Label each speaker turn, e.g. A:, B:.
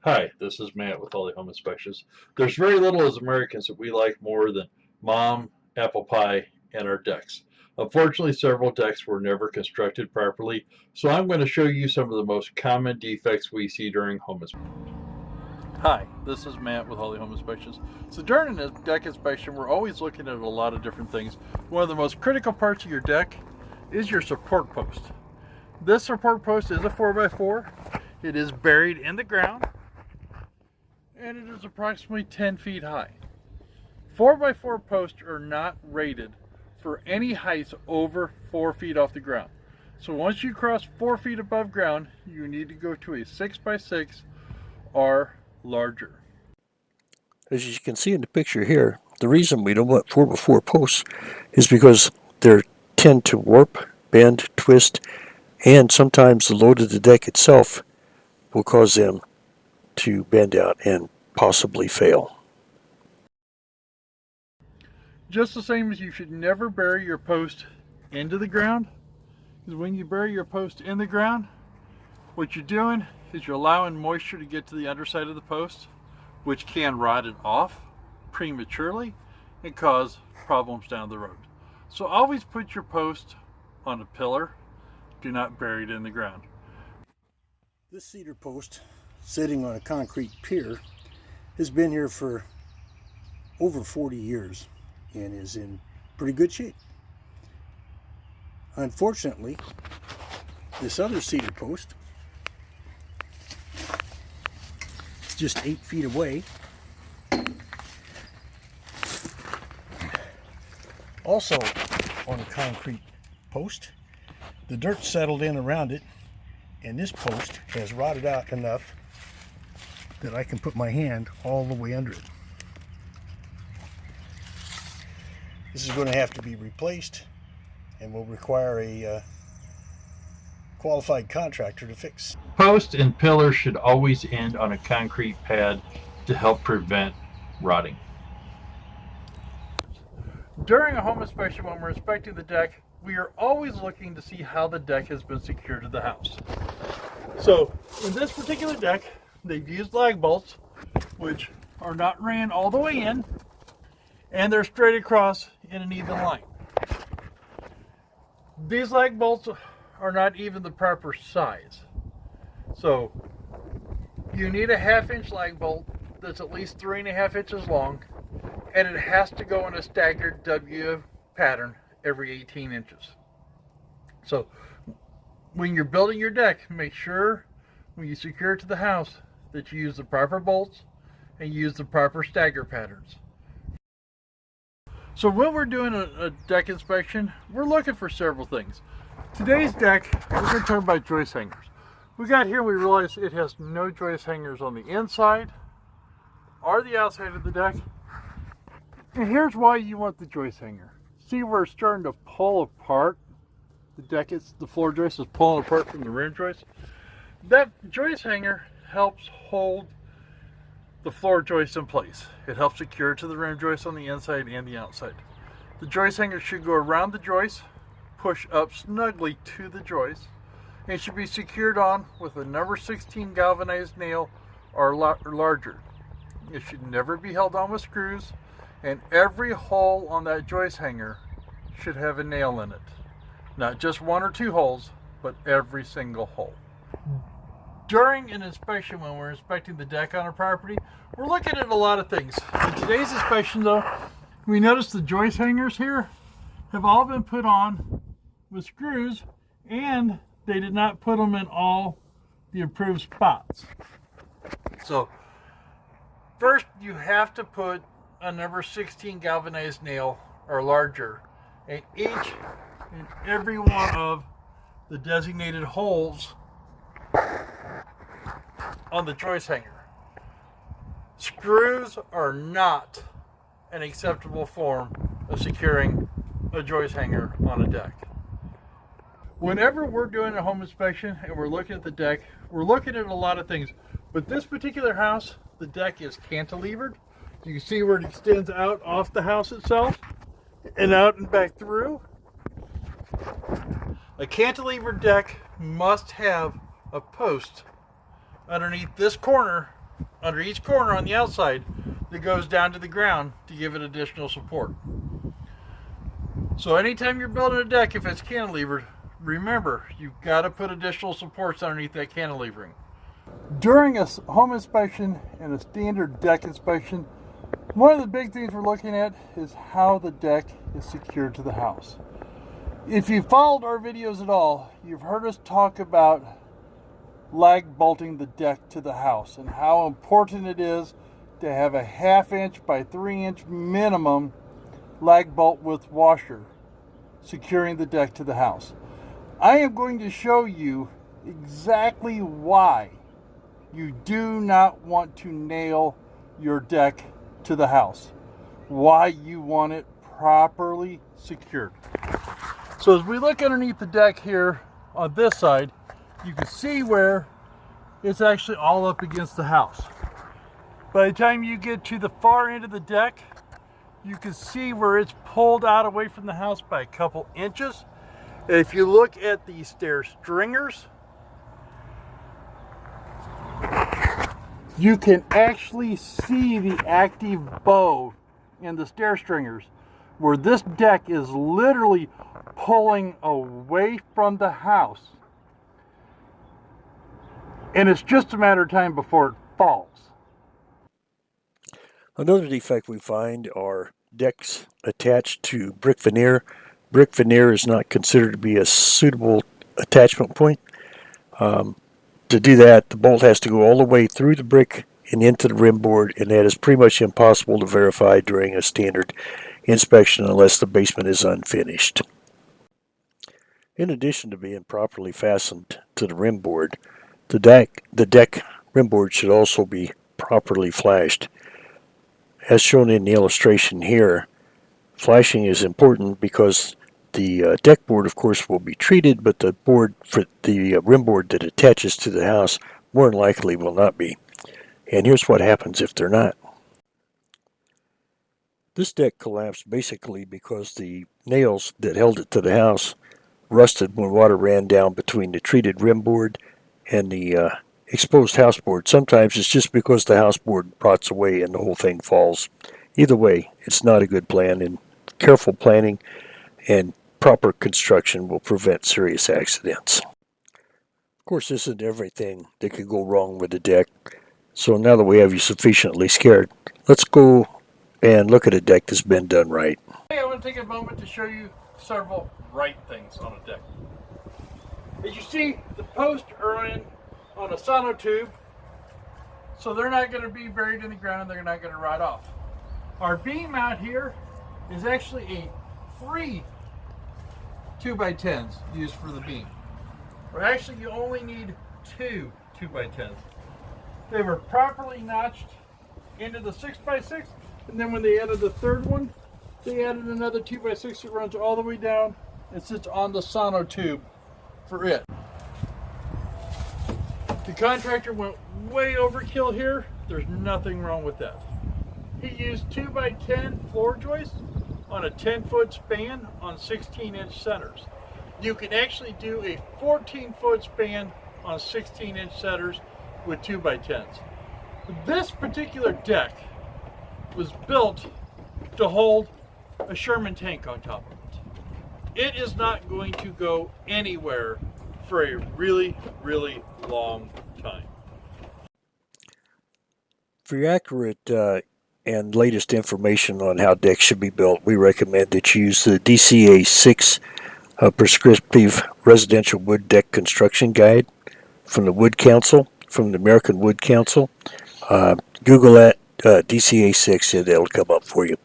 A: Hi, this is Matt with All the Home Inspections. There's very little as Americans that we like more than mom, apple pie, and our decks. Unfortunately, several decks were never constructed properly, so I'm going to show you some of the most common defects we see during home inspection. Hi, this is Matt with All the Home Inspections. So during a deck inspection, we're always looking at a lot of different things. One of the most critical parts of your deck is your support post. This support post is a 4x4. It is buried in the ground, and it is approximately 10 feet high. 4x4 posts are not rated for any heights over 4 feet off the ground. So once you cross 4 feet above ground, you need to go to a 6x6 or larger.
B: As you can see in the picture here, the reason we don't want 4x4 posts is because they tend to warp, bend, twist, and sometimes the load of the deck itself will cause them to bend out and possibly fail.
A: Just the same as you should never bury your post into the ground, because when you bury your post in the ground, what you're doing is you're allowing moisture to get to the underside of the post, which can rot it off prematurely and cause problems down the road. So always put your post on a pillar. Do not bury it in the ground.
B: This cedar post sitting on a concrete pier has been here for over 40 years and is in pretty good shape. Unfortunately, this other cedar post is just 8 feet away. Also on a concrete post, the dirt settled in around it, and this post has rotted out enough that I can put my hand all the way under it. This is going to have to be replaced and will require a qualified contractor to fix.
A: Posts and pillars should always end on a concrete pad to help prevent rotting. During a home inspection, when we're inspecting the deck, we are always looking to see how the deck has been secured to the house. So in this particular deck, they've used lag bolts, which are not ran all the way in, and they're straight across in an even line. These lag bolts are not even the proper size. So you need a 1/2 inch lag bolt that's at least 3.5 inches long, and it has to go in a staggered W pattern every 18 inches. So when you're building your deck, make sure when you secure it to the house that you use the proper bolts and use the proper stagger patterns. So when we're doing a deck inspection, we're looking for several things. Today's deck, we're going to talk about joist hangers. We got here, we realized it has no joist hangers on the inside or the outside of the deck. And here's why you want the joist hanger. See where it's starting to pull apart? The floor joist is pulling apart from the rim joist. That joist hanger helps hold the floor joist in place. It helps secure it to the rim joist on the inside and the outside. The joist hanger should go around the joist, push up snugly to the joist, and should be secured on with a number 16 galvanized nail or larger. It should never be held on with screws, and every hole on that joist hanger should have a nail in it. Not just 1 or 2 holes, but every single hole. During an inspection, when we're inspecting the deck on a property, we're looking at a lot of things. In today's inspection though, we notice the joist hangers here have all been put on with screws, and they did not put them in all the approved spots. So first you have to put a number 16 galvanized nail or larger in every one of the designated holes on the joist hanger. Screws are not an acceptable form of securing a joist hanger on a deck. Whenever we're doing a home inspection and we're looking at the deck, we're looking at a lot of things. But this particular house, the deck is cantilevered. You can see where it extends out off the house itself and out and back through. A cantilevered deck must have a post underneath this corner under each corner on the outside that goes down to the ground to give it additional support. So anytime you're building a deck, if it's cantilevered, remember, you've got to put additional supports underneath that cantilevering. During a home inspection and a standard deck inspection, one of the big things we're looking at is how the deck is secured to the house. If you followed our videos at all, you've heard us talk about lag bolting the deck to the house and how important it is to have a 1/2 inch by 3 inch minimum lag bolt with washer securing the deck to the house. I am going to show you exactly why you do not want to nail your deck to the house, why you want it properly secured. So as we look underneath the deck here on this side, you can see where it's actually all up against the house. By the time you get to the far end of the deck, you can see where it's pulled out away from the house by a couple inches. And if you look at the stair stringers, you can actually see the active bow in the stair stringers, where this deck is literally pulling away from the house. And it's just a matter of time before it falls.
B: Another defect we find are decks attached to brick veneer. Brick veneer is not considered to be a suitable attachment point. To do that, the bolt has to go all the way through the brick and into the rim board, and that is pretty much impossible to verify during a standard inspection unless the basement is unfinished. In addition to being properly fastened to the rim board, the deck rim board should also be properly flashed. As shown in the illustration here, flashing is important because the deck board, of course, will be treated, but the board for the rim board that attaches to the house more than likely will not be. And here's what happens if they're not. This deck collapsed basically because the nails that held it to the house rusted when water ran down between the treated rim board and the exposed house board. Sometimes it's just because the house board rots away and the whole thing falls. Either way, it's not a good plan, and careful planning and proper construction will prevent serious accidents. Of course, this isn't everything that could go wrong with the deck. So now that we have you sufficiently scared, let's go and look at a deck that's been done right.
A: Hey, I want to take a moment to show you several right things on a deck. As you see, the posts are on a sonotube, so they're not going to be buried in the ground and they're not going to rot off. Our beam out here is actually a 3 2x10s used for the beam. Or actually, you only need 2 2x10s. They were properly notched into the 6x6, and then when they added the third one, they added another 2x6 that runs all the way down and sits on the sonotube for it. The contractor went way overkill here. There's nothing wrong with that. He used 2x10 floor joists on a 10-foot span on 16-inch centers. You can actually do a 14-foot span on 16-inch centers with 2x10s. This particular deck was built to hold a Sherman tank on top of it. It is not going to go anywhere for a really, really long time.
B: For your accurate and latest information on how decks should be built, we recommend that you use the DCA 6 Prescriptive Residential Wood Deck Construction Guide from the Wood Council, from the American Wood Council. Google that, DCA 6, and it'll come up for you.